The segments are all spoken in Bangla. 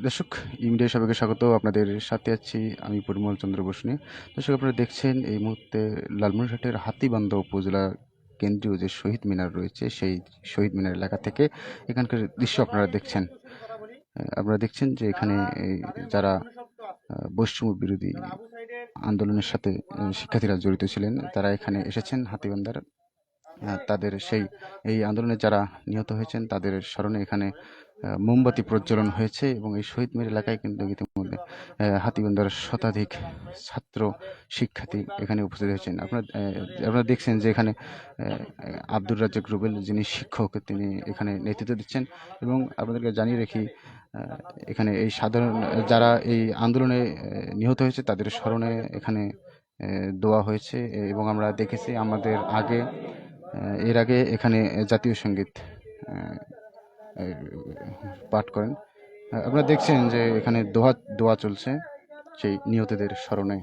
দর্শক, ইমিডিয়া সবাইকে স্বাগত। আপনাদের সাথে আছি আমি পরিমল চন্দ্র বসুনি। দর্শক, আপনারা দেখছেন এই মুহূর্তে লালমনিরহাটের হাতীবান্ধা উপজেলা কেন্দ্রীয় যে শহীদ মিনার রয়েছে, সেই শহীদ মিনার এলাকা থেকে এখানকার দৃশ্য আপনারা দেখছেন। আপনারা দেখছেন যে এখানে যারা বৈষম্য বিরোধী আন্দোলনের সাথে শিক্ষার্থীরা জড়িত ছিলেন, তারা এখানে এসেছেন হাতীবান্ধার। তাদের এই আন্দোলনে যারা নিহত হয়েছেন তাদের স্মরণে এখানে মোমবাতি প্রজ্বলন হয়েছে এবং এই শহীদ মিনার এলাকায় কিন্তু ইতিমধ্যে হাতীবান্ধার শতাধিক ছাত্র শিক্ষার্থী এখানে উপস্থিত হয়েছেন। আপনারা দেখছেন যে এখানে আব্দুর রাজ্জাক রুবেল, যিনি শিক্ষক, তিনি এখানে নেতৃত্ব দিচ্ছেন। এবং আপনাদেরকে জানিয়ে রাখি, এখানে এই সাধারণ যারা এই আন্দোলনে নিহত হয়েছে তাদের স্মরণে এখানে দোয়া হয়েছে। এবং আমরা দেখেছি এর আগে এখানে জাতীয় সঙ্গীত পাঠ করেন। আপনারা দেখছেন যে এখানে দোয়া চলছে সেই নিহতদের স্মরণে।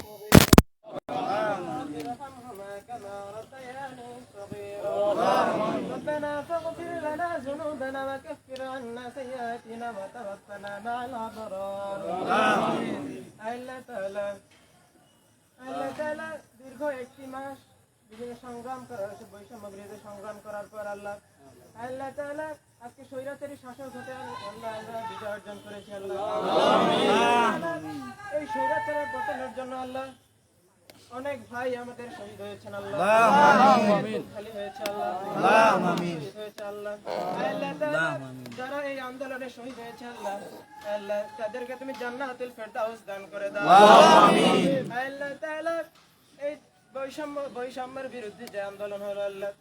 দীর্ঘ একটি মাস বিভিন্ন সংগ্রাম করার বৈষম্য বিরোধী সংগ্রাম করার পর আল্লাহ তাআলা আজকে স্বৈরাচারী শাসক হতে আল্লাহ বিজয় অর্জন করেছি। আল্লাহ এই স্বৈরাচারের পতনের জন্য আল্লাহ অনেক ভাই আমাদের শহীদ হয়েছেন। আল্লাহ খালি হয়েছে আল্লাহ যারা এই আন্দোলনে শহীদ হয়েছে আল্লাহ তাদেরকে তুমি জান্নাতুল ফেরদাউস দান করে দাও। আল্লাহ তাআলা এই বৈষম্যের বিরুদ্ধে যে আন্দোলন হলো আল্লাহ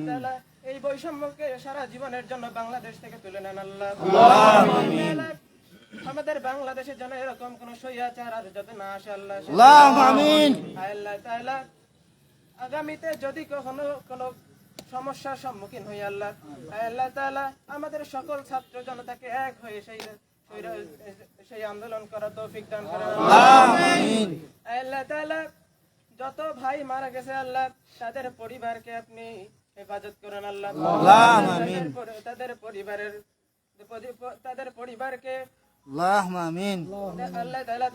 তাআলা এই বৈষম্যকে সারা জীবনের জন্য বাংলাদেশ থেকে তুলে নেন আল্লাহ। আমাদের বাংলাদেশের জন্য এরকম কোন স্বৈরাচার আর যাতে না আসে আল্লাহ। আল্লাহ তাআলা আগামীতে যদি কখনো কোনো সমস্যার সম্মুখীন হই আল্লাহ তাআলা আমাদের সকল ছাত্র জনতাকে এক হয়ে সেই আন্দোলন করার তৌফিক দান করেন। আল্লাহ তাআলা যত ভাই মারা গেছে আল্লাহ তাদের পরিবারকে আপনি হেফাজত করেন আল্লাহ। তাদের পরিবারকে আল্লাহ তাআলা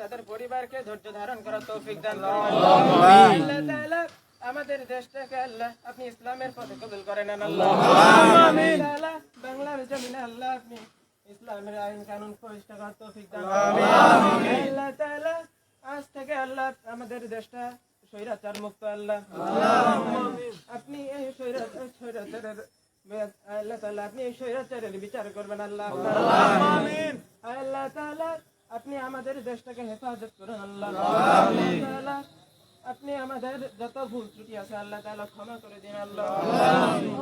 তাদের পরিবারকে ধৈর্য ধারণ করার তৌফিক দান করেন। আল্লাহ তাআলা আমাদের দেশটাকে আল্লাহ আপনি ইসলামের পথে কবুল করে নেন আল্লাহ। বাংলার জমিনে আল্লাহ আপনি ইসলামের আইন কানুন প্রতিষ্ঠা করার তৌফিক দান করেন। আল্লাহ তাআলা আজ থেকে আল্লাহ আমাদের দেশটা স্বৈরাচার মুক্ত আল্লাহ। আপনি এই স্বৈরাচারের আল্লাহ তাআলা আপনি এই স্বৈরাচারের বিচার করবেন আল্লাহ। আল্লাহ তাআলা আপনি আমাদের দেশটাকে হেফাজত করেন আল্লাহ। আপনি আমাদের যত ভুল ত্রুটি আছে আল্লাহ তাআলা ক্ষমা করে দিন আল্লাহ।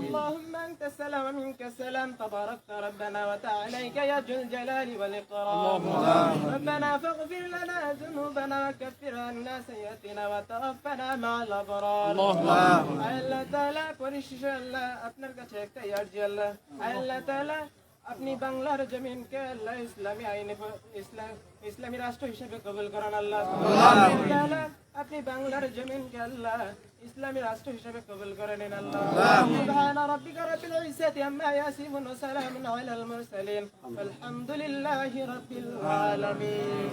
আল্লাহুম্মা আনতাস সালাম ওয়া মিনকাস সালাম তাবারাকতা রাব্বানা ওয়া তাআলাকা ইয়া যুল জালালি ওয়াল ইকরাম। রব্বানা ফাগফির লানা যুনুবানা ওয়া কাফির আন্না সাইয়্যাতিনা ওয়া তাওয়াফানা মা'আল আবরার। আল্লাহ তাআলা পরিশেষে আল্লাহ আপনার কাছে একটাই আরজি আল্লাহ তাআলা আপনি বাংলার জমিনকে আল্লাহ ইসলামী রাষ্ট্র হিসেবে কবুল করেন আল্লাহ। আপনি বাংলার জমিনকে আল্লাহ ইসলামী রাষ্ট্র হিসেবে কবুল করে নেন আল্লাহ। সুবহানা রাব্বিকা রাব্বিল ইজ্জাতি আম্মা ইয়াসিফুন ওয়া সালামুন আলাল মুরসালিন আলহামদুলিল্লাহি রাব্বিল আলামিন।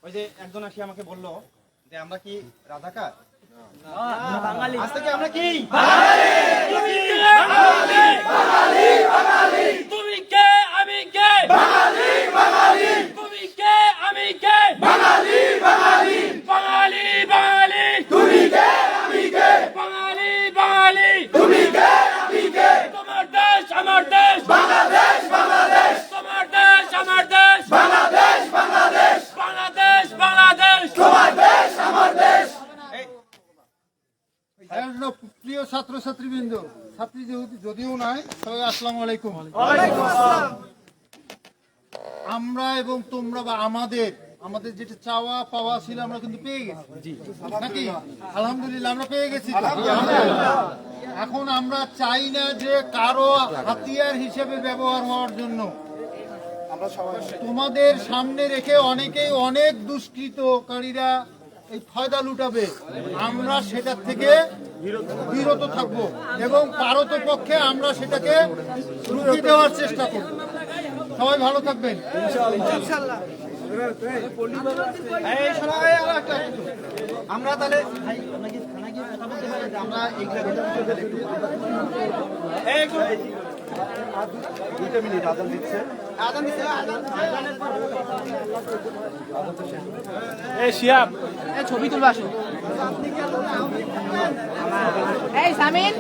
ওই যে একজন আসি আমাকে বলল যে আমরা কি রাজাকার? বাঙালি। আজ থেকে আমরা কি বাঙালি। তুমি কে আমি কে? বাঙালি। তুমি কে আমি কে? বাঙালি। তুমি কে আমি কে? বাঙালি। তুমি কে আমি কে? তোমার দেশ আমার দেশ বাংলাদেশ। তোমার দেশ আমার দেশ বাংলাদেশ। তোমার দেশ আমার দেশ। প্রিয় ছাত্রছাত্রীবৃন্দ, ছাত্রী যদিও নাই, সবাই আসসালামু আলাইকুম। আমরা এবং তোমরা বা আমাদের যেটা চাওয়া পাওয়া ছিল আমরা কিন্তু পেয়ে গেছি নাকি? আলহামদুলিল্লাহ আমরা পেয়ে গেছি। এখন আমরা চাই না যে কারো হাতিয়ার হিসেবে ব্যবহার হওয়ার জন্য। তোমাদের সামনে রেখে অনেক দুষ্কৃতকারীরা এই ফায়দা লুটাবে, আমরা সেটার থেকে বিরত থাকব এবং পারতপক্ষে আমরা সেটাকে রুখে দেওয়ার চেষ্টা করব। সবাই ভালো থাকবেন। এই শোনো, এই আরো একটা একটু। আমরা তাহলে আমরা এইগুলা এই একটু 2 মিনিট আজান দিচ্ছে। এই শিয়াব ছবি তুলবা আসো। এই সামিন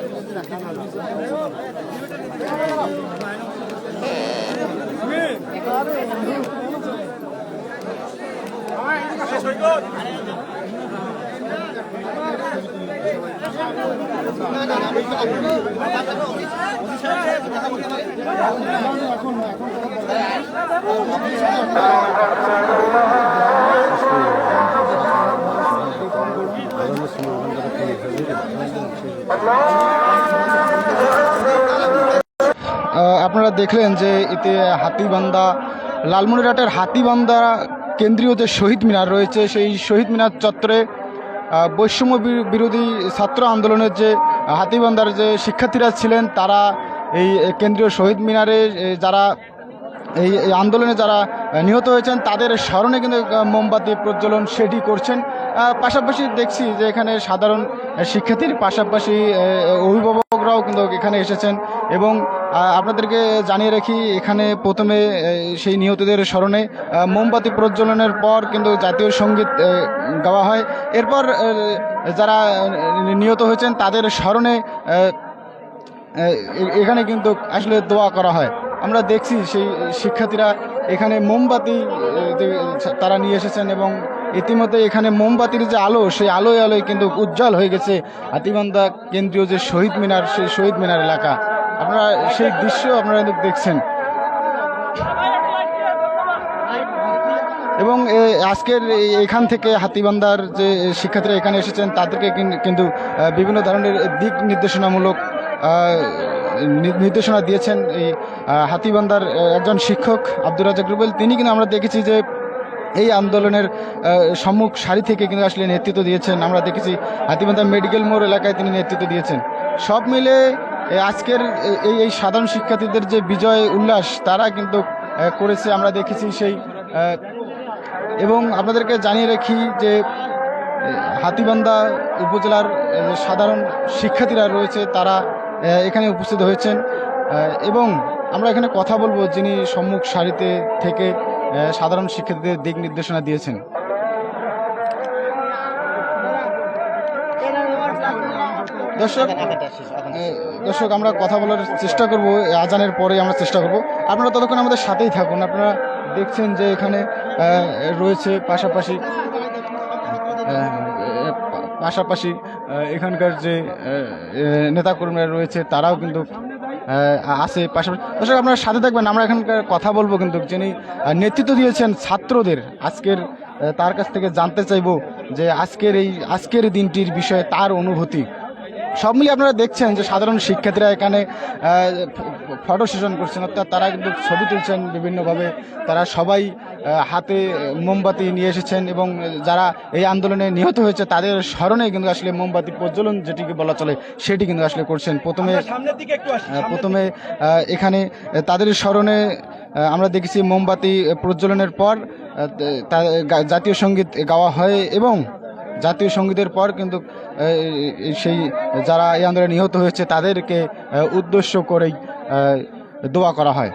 আপনারা দেখলেন যে এতে হাতিবান্ধা লালমনিরহাটের হাতিবান্ধা কেন্দ্রীয় যে শহীদ মিনার রয়েছে সেই শহীদ মিনার চত্বরে বৈষম্য বিরোধী ছাত্র আন্দোলনের যে হাতিবান্ধার যে শিক্ষার্থীরা ছিলেন তারা এই কেন্দ্রীয় শহীদ মিনারে যারা এই আন্দোলনে যারা নিহত হয়েছেন তাদের স্মরণে কিন্তু মোমবাতি প্রজ্বলন সেটি করছেন। পাশাপাশি দেখছি যে এখানে সাধারণ শিক্ষার্থীর পাশাপাশি অভিভাবকরাও কিন্তু এখানে এসেছেন এবং আপনাদেরকে জানিয়ে রাখি এখানে প্রথমে সেই নিহতদের স্মরণে মোমবাতি প্রজ্বলনের পর কিন্তু জাতীয় সঙ্গীত গাওয়া হয়। এরপর যারা নিহত হয়েছেন তাদের স্মরণে এখানে কিন্তু আসলে দোয়া করা হয়। আমরা দেখছি সেই শিক্ষার্থীরা এখানে মোমবাতি তারা নিয়ে এসেছেন এবং ইতিমধ্যে এখানে মোমবাতির যে আলো সেই আলোয় আলোয় কিন্তু উজ্জ্বল হয়ে গেছে হাতিবান্ধা কেন্দ্রীয় যে শহীদ মিনার সেই শহীদ মিনার এলাকা। আপনারা সেই দৃশ্য আপনারা দেখছেন এবং আজকের এখান থেকে হাতিবান্ধার যে শিক্ষার্থীরা এখানে এসেছেন তাদেরকে কিন্তু বিভিন্ন ধরনের দিক নির্দেশনামূলক নির্দেশনা দিয়েছেন এই হাতিবান্ধার একজন শিক্ষক আব্দুর রাজ্জাক রুবেল। তিনি কিন্তু আমরা দেখেছি যে এই আন্দোলনের সম্মুখ সারি থেকে কিন্তু আসলে নেতৃত্ব দিয়েছেন। আমরা দেখেছি হাতিবান্ধা মেডিকেল মোড় এলাকায় তিনি নেতৃত্ব দিয়েছেন। সব মিলে আজকের এই সাধারণ শিক্ষার্থীদের যে বিজয় উল্লাস তারা কিন্তু করেছে আমরা দেখেছি সেই এবং আপনাদেরকে জানিয়ে রাখি যে হাতিবান্ধা উপজেলার সাধারণ শিক্ষার্থীরা রয়েছে তারা এখানে উপস্থিত হয়েছেন এবং আমরা এখানে কথা বলবো যিনি সম্মুখ সারিতে থেকে সাধারণ শিক্ষার্থীদের দিক নির্দেশনা দিয়েছেন। দর্শক আমরা কথা বলার চেষ্টা করব আজানের পরে আমরা চেষ্টা করব। আপনারা ততক্ষণ আমাদের সাথেই থাকুন। আপনারা দেখছেন যে এখানে রয়েছে পাশাপাশি এখানকার যে নেতাকর্মীরা রয়েছে তারাও কিন্তু আছে পাশাপাশি। দর্শক আপনারা সাথে থাকবেন, আমরা এখানকার কথা বলবো কিন্তু যিনি নেতৃত্ব দিয়েছেন ছাত্রদের আজকের তার কাছ থেকে জানতে চাইব যে আজকের দিনটির বিষয়ে তার অনুভূতি। সব মিলিয়ে আপনারা দেখছেন যে সাধারণ শিক্ষার্থীরা এখানে ফটো সেশন করছেন, অর্থাৎ তারা কিন্তু ছবি তুলছেন বিভিন্নভাবে। তারা সবাই হাতে মোমবাতি নিয়ে এসেছেন এবং যারা এই আন্দোলনে নিহত হয়েছে তাদের স্মরণে কিন্তু আসলে মোমবাতি প্রজ্বলন যেটিকে বলা চলে সেটি কিন্তু আসলে করছেন। প্রথমে এখানে তাদের স্মরণে আমরা দেখেছি মোমবাতি প্রজ্বলনের পর জাতীয় সঙ্গীত গাওয়া হয় এবং জাতীয় সঙ্গীতের পর কিন্তু সেই যারা এই আন্দোলনে নিহত হয়েছে তাদেরকে উদ্দেশ্য করেই দোয়া করা হয়।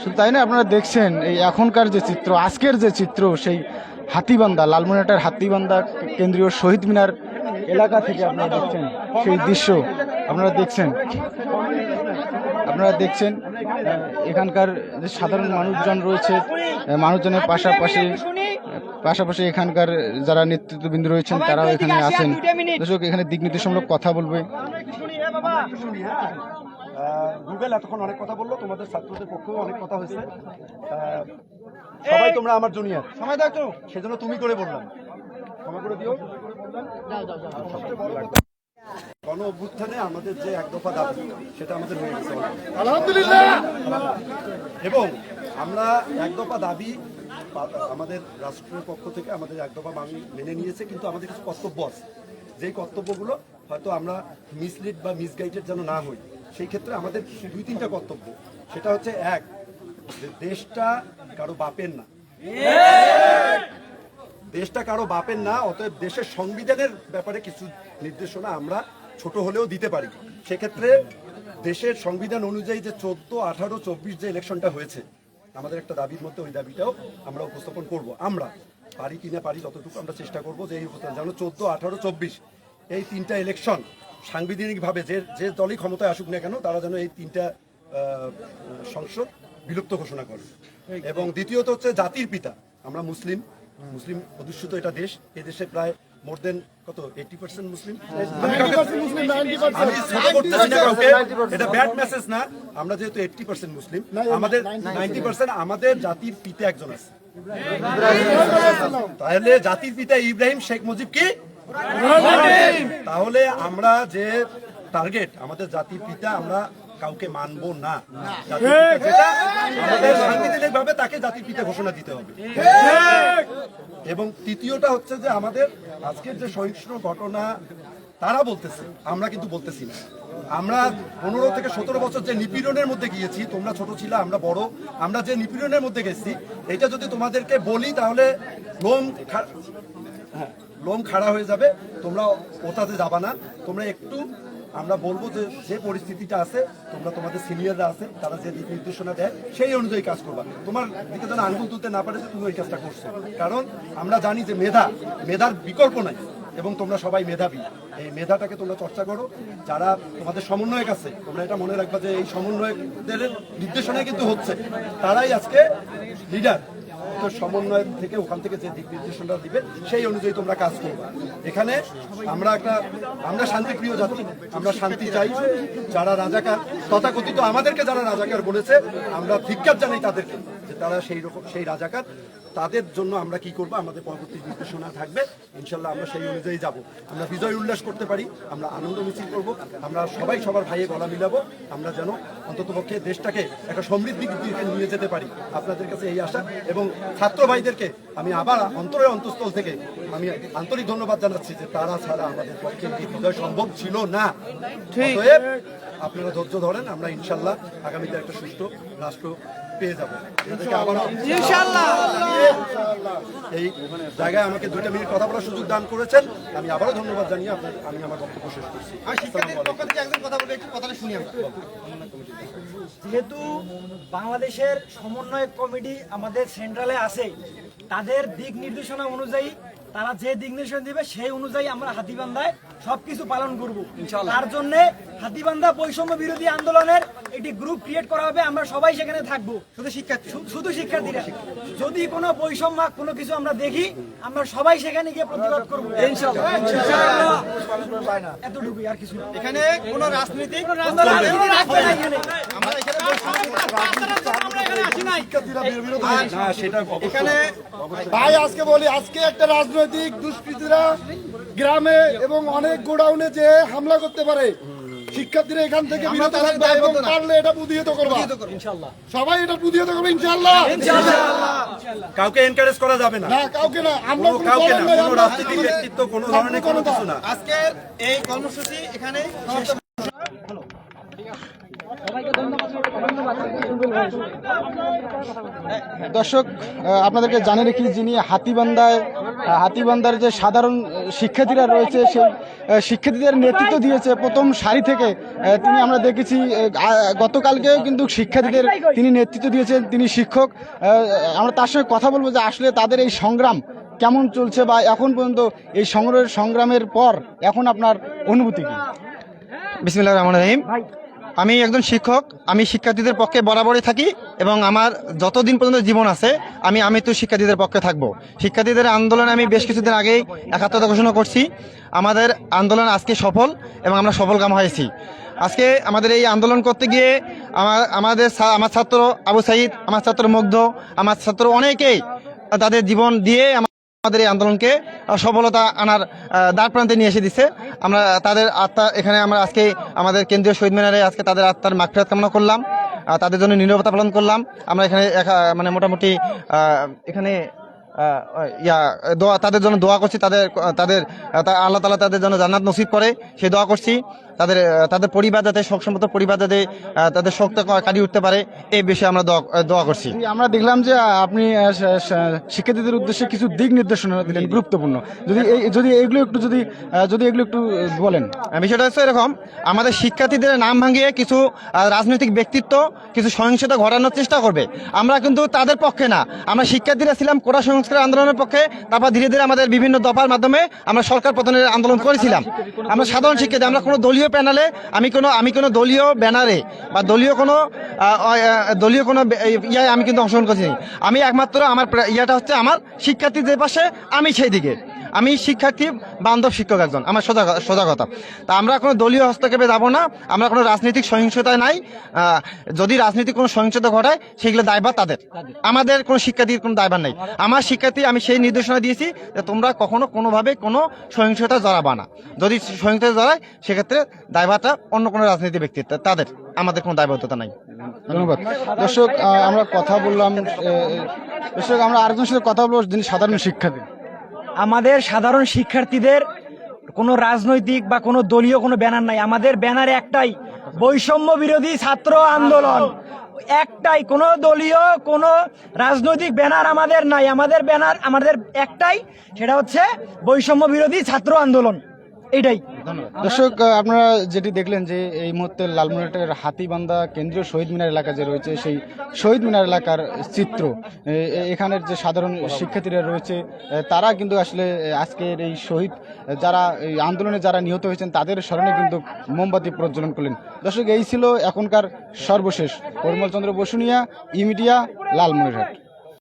শুধু তাই না, আপনারা দেখছেন এই এখনকার যে চিত্র, আজকের যে চিত্র, সেই হাতিবান্ধা লালমনিরহাটের হাতিবান্ধা কেন্দ্রীয় শহীদ মিনার এলাকা থেকে আপনারা দেখছেন সেই দৃশ্য। আপনারা দেখছেন এখানকার যে সাধারণ মানুষজন রয়েছে, মানুষজনের পাশাপাশি এখানকার যারা নেতৃত্ববৃন্দ রয়েছেন তারাও এখানে আছেন। দর্শক এখানে দিক নির্দেশমূলক কথা বলবে। রুবেল এতক্ষণ অনেক কথা বললো, তোমাদের ছাত্রদের পক্ষেও অনেক কথা হয়েছে। সবাই তোমরা আমার জুনিয়র, সময় দাও একটু, সেজন্য তুমি করে বললাম, ক্ষমা করে দিও। গণ অভ্যুত্থানে আমাদের যে এক দফা দাবি সেটা আমাদের হয়ে গেছে আলহামদুলিল্লাহ, এবং আমরা এক দফা দাবি আমাদের রাষ্ট্রের পক্ষ থেকে আমাদের এক দফা মেনে নিয়েছে, কিন্তু আমাদের কিছু কর্তব্য আছে, যেই কর্তব্যগুলো হয়তো আমরা মিসলিড বা মিসগাইডেড যেন না হই। সেই ক্ষেত্রে আমাদের 2-3টা কর্তব্য। সেটা হচ্ছে, এক, যে দেশটা কারো বাপের না, দেশটা কারো বাপের না, অতএব দেশের সংবিধানের ব্যাপারে কিছু নির্দেশনা আমরা ছোট হলেও দিতে পারি। সেক্ষেত্রে দেশের সংবিধান অনুযায়ী যে 14, 18, 24 যে ইলেকশনটা হয়েছে, আমাদের একটা দাবির মধ্যে ওই দাবিটাও আমরা উপস্থাপন করব। আমরা পারি কিনা পারি যতটুকু আমরা চেষ্টা করব যে এই উপস্থাপন যেন 14, 18, 24 এই তিনটা ইলেকশন সাংবিধানিকভাবে যে দলই ক্ষমতায় আসুক না কেন তারা যেন এই তিনটা সংসদ বিলুপ্ত ঘোষণা করে। এবং দ্বিতীয়ত হচ্ছে জাতির পিতা, আমরা মুসলিম অধ্যুষিত এটা দেশ, এই দেশে প্রায় মোর দেন কত 80% মুসলিম। আমি ছোট করতেছি না কাউকে, এটা ব্যাড মেসেজ না। আমরা যেহেতু 80% মুসলিম, আমাদের 90% আমাদের জাতির পিতা একজন আছে। তাহলে জাতির পিতা ইব্রাহিম শেখ মুজিব কি? তাহলে আমরা যে টার্গেট আমাদের জাতির পিতা, আমরা কাউকে মানবো না। জাতির পিতা যেটা, আমাদের সাংবিধানিক ভাবে তাকে জাতির পিতা ঘোষণা দিতে হবে। এবং তৃতীয়টা হচ্ছে যে আমাদের আজকের যে সহিংস ঘটনা তারা বলতেছে, আমরা কিন্তু বলতেছি না। আমরা 15 থেকে 17 বছর যে নিপীড়নের মধ্যে গিয়েছি, তোমরা ছোট ছিল আমরা বড়, আমরা যে নিপীড়নের মধ্যে গেছি এটা যদি তোমাদেরকে বলি তাহলে লোম খাড়া হয়ে যাবে, তোমরা ওটাতে যাবা না। তোমরা একটু, আমরা বলবো যে পরিস্থিতিটা আছে, তোমরা তোমাদের সিনিয়ররা আছে তারা যে দিক নির্দেশনা দেয় সেই অনুযায়ী কাজ করবা। তোমার দিকে যেন আঙ্গুল তুলতে না পারে যে তুমি ওই কাজটা করছো, কারণ আমরা জানি যে মেধার বিকল্প নাই এবং তোমরা সবাই মেধাবী। এই মেধাটাকে তোমরা চর্চা করো। যারা তোমাদের সমন্বয়ক আছে, তোমরা এটা মনে রাখবা যে এই সমন্বয়কদের নির্দেশনায় কিন্তু হচ্ছে, তারাই আজকে লিডার। সমন্বয় থেকে ওখান থেকে যে দিক নির্দেশনা দিবে সেই অনুযায়ী তোমরা কাজ করবে। এখানে আমরা শান্তিপ্রিয় জাতি, আমরা শান্তি চাই। যারা রাজাকার তথাকথিত আমাদেরকে যারা রাজাকার বলেছে, আমরা ধিক্কার জানাই তাদেরকে যে তারা সেই রাজাকার। তাদের জন্য আমরা কি করব, আমাদের পরবর্তী নির্দেশনা থাকবে, ইনশাল্লাহ আমরা সেই অনুযায়ী যাব। আমরা বিজয় উল্লাস করতে পারি, আমরা আনন্দ মিছিল করব, আমরা সবাই সবার ভাইয়ে গলা মিলাবো, আমরা যেন অন্ততপক্ষে দেশটাকে একটা সমৃদ্ধির দিকে নিয়ে যেতে পারি। আপনাদের কাছে এই আশা। এবং ছাত্র ভাইদেরকে আমি আবার অন্তঃস্থল থেকে আমি আন্তরিক ধন্যবাদ জানাচ্ছি যে তারা ছাড়া আমাদের পক্ষে এই বিজয় সম্ভব ছিল না। অতএব আপনারা ধৈর্য ধরেন, আমরা ইনশাল্লাহ আগামীতে একটা সুষ্ঠু রাষ্ট্র পেয়ে যাবো ইনশাআল্লাহ। এই জায়গায় আমাকে 2 মিনিট কথা বলার সুযোগ দান করেছেন, আমি আবারও ধন্যবাদ জানিয়ে আমি আমার বক্তব্য শেষ করছি। যেহেতু বাংলাদেশের সমন্বয় কমিটি আমাদের সেন্ট্রালে আছে, তাদের দিক নির্দেশনা অনুযায়ী তারা যে দিক নির্দেশনা দিবে সেই অনুযায়ী আমরা হাতীবান্ধায় সবকিছু পালন করব। তার জন্য হাতীবান্ধা বৈষম্য বিরোধী আন্দোলনের একটি গ্রুপ ক্রিয়েট করা হবে, আমরা সবাই সেখানে থাকবো। শুধু শিক্ষার্থীরা, যদি কোনো বৈষম্য কোনো কিছু আমরা দেখি, আমরা সবাই সেখানে গিয়ে প্রতিবাদ করবো ইনশাআল্লাহ। এতটুকুই, আর কিছু এখানে কোনো রাজনীতি ভাই আজকে বলি, আজকে একটা রাজনৈতিক দুষ্কৃতীরা গ্রামে এবং অনেক গোডাউনে যে হামলা করতে পারে, শিক্ষার্থীরা এখান থেকে বিরত থাকবে এবং পারলে এটা প্রতিহত করবে ইনশাআল্লাহ। সবাই এটা প্রতিহত করবে ইনশাআল্লাহ। কাউকে এনকারেজ করা যাবে না, কাউকে না, আমরা কাউকে না, কোনো রাজনৈতিক ব্যক্তিত্ব কোনো ধরনের কোনো কিছু না। আজকের এই কর্মসূচি এখানে দর্শক, আপনাদেরকে জানিয়ে রাখি, যিনি হাতীবান্ধার যে সাধারণ শিক্ষার্থীরা রয়েছে, সেই শিক্ষার্থীদের নেতৃত্ব দিয়েছে প্রথম সারি থেকে। তিনি আমরা দেখেছি গতকালকেও কিন্তু শিক্ষার্থীদের তিনি নেতৃত্ব দিয়েছেন, তিনি শিক্ষক। আমরা তার সঙ্গে কথা বলবো যে আসলে তাদের এই সংগ্রাম কেমন চলছে, বা এখন পর্যন্ত এই সংগ্রামের পর এখন আপনার অনুভূতি কি? বিসমিল্লাহির রহমানির রহিম। আমি একজন শিক্ষক, আমি শিক্ষার্থীদের পক্ষে বরাবরই থাকি এবং আমার যতদিন পর্যন্ত জীবন আছে আমি তো শিক্ষার্থীদের পক্ষে থাকব। শিক্ষার্থীদের আন্দোলনে আমি বেশ কিছুদিন আগেই একাত্মতা ঘোষণা করছি। আমাদের আন্দোলন আজকে সফল এবং আমরা সফলকাম হয়েছি। আজকে আমাদের এই আন্দোলন করতে গিয়ে আমার ছাত্র আবু সাইদ, আমার ছাত্র মুগ্ধ, আমার ছাত্র অনেকেই তাদের জীবন দিয়ে আমাদের এই আন্দোলনকে সফলতা আনার দ্বার প্রান্তে নিয়ে এসে দিচ্ছে। আমরা তাদের আত্মা এখানে আমরা আজকে আমাদের কেন্দ্রীয় শহীদ মিনারে আজকে তাদের আত্মার মাগফিরাত কামনা করলাম, তাদের জন্য নীরবতা পালন করলাম। আমরা এখানে মানে মোটামুটি এখানে তাদের জন্য দোয়া করছি, তাদের আল্লাহ তাআলা তাদের জন্য জান্নাত নসিব করে সেই দোয়া করছি। তাদের পরিবার যাতে শোকসম্মত পরিবার যাতে তাদের শোকটা কাটিয়ে উঠতে পারে এই বিষয়ে আমরা দোয়া করছি। আমরা দেখলাম যে আপনি শিক্ষার্থীদের উদ্দেশ্যে কিছু দিক নির্দেশনা দিলেন গুরুত্বপূর্ণ, যদি এগুলো একটু বলেন। বিষয়টা হচ্ছে এরকম, আমাদের শিক্ষার্থীদের নাম ভাঙিয়ে কিছু রাজনৈতিক ব্যক্তিত্ব কিছু সহিংসতা ঘটানোর চেষ্টা করবে, আমরা কিন্তু তাদের পক্ষে না। আমরা শিক্ষার্থীরা ছিলাম কোটা সংস্কার আন্দোলনের পক্ষে, তারপর ধীরে ধীরে আমাদের বিভিন্ন দফার মাধ্যমে আমরা সরকার পতনের আন্দোলন করেছিলাম। আমরা সাধারণ শিক্ষার্থী, আমরা কোনো দলীয় প্যানেলে আমি কোনো দলীয় ব্যানারে বা দলীয় কোনো ইয়ায় আমি কিন্তু অংশগ্রহণ করছি। আমি একমাত্র আমার ইয়াটা হচ্ছে আমার শিক্ষার্থীদের পাশে, আমি সেই দিকে, আমি শিক্ষার্থী বান্ধব শিক্ষক একজন, আমার সোজা কথা। তা আমরা কোনো দলীয় হস্তক্ষেপে যাব না, আমরা কোনো রাজনৈতিক সহিংসতায় নাই। যদি রাজনৈতিক কোনো সহিংসতা ঘটায় সেগুলো দায়ভার তাদের, আমাদের কোনো শিক্ষার্থীর কোনো দায়ভার নেই। আমার শিক্ষার্থী আমি সেই নির্দেশনা দিয়েছি যে তোমরা কখনো কোনোভাবে কোনো সহিংসতা জড়াবা না, যদি সহিংসতা জড়ায় সেক্ষেত্রে দায়ভারটা অন্য কোনো রাজনৈতিক ব্যক্তির, তাদের, আমাদের কোনো দায়বদ্ধতা নাই। ধন্যবাদ। দর্শক, আমরা কথা বললাম, দর্শক আমরা আরেকজনের সাথে কথা বলবো যিনি সাধারণ শিক্ষার্থী। আমাদের সাধারণ শিক্ষার্থীদের কোনো রাজনৈতিক বা কোনো দলীয় কোনো ব্যানার নাই। আমাদের ব্যানার একটাই, বৈষম্য বিরোধী ছাত্র আন্দোলন, একটাই। কোনো দলীয় কোনো রাজনৈতিক ব্যানার আমাদের নাই। আমাদের ব্যানার আমাদের একটাই, সেটা হচ্ছে বৈষম্য বিরোধী ছাত্র আন্দোলন, এটাই। দর্শক, আপনারা যেটি দেখলেন যে এই মুহূর্তে লালমনিরহাটের হাতীবান্ধা কেন্দ্রীয় শহীদ মিনার এলাকা যে রয়েছে, সেই শহীদ মিনার এলাকার চিত্র। এখানের যে সাধারণ শিক্ষার্থীরা রয়েছে তারা কিন্তু আসলে আজকের এই শহীদ যারা এই আন্দোলনে যারা নিহত হয়েছেন তাদের স্মরণে কিন্তু মোমবাতি প্রজ্বলন করলেন। দর্শক, এই ছিল এখনকার সর্বশেষ। পরিমল চন্দ্র বসুনিয়া, ই মিডিয়া, লালমনিরহাট।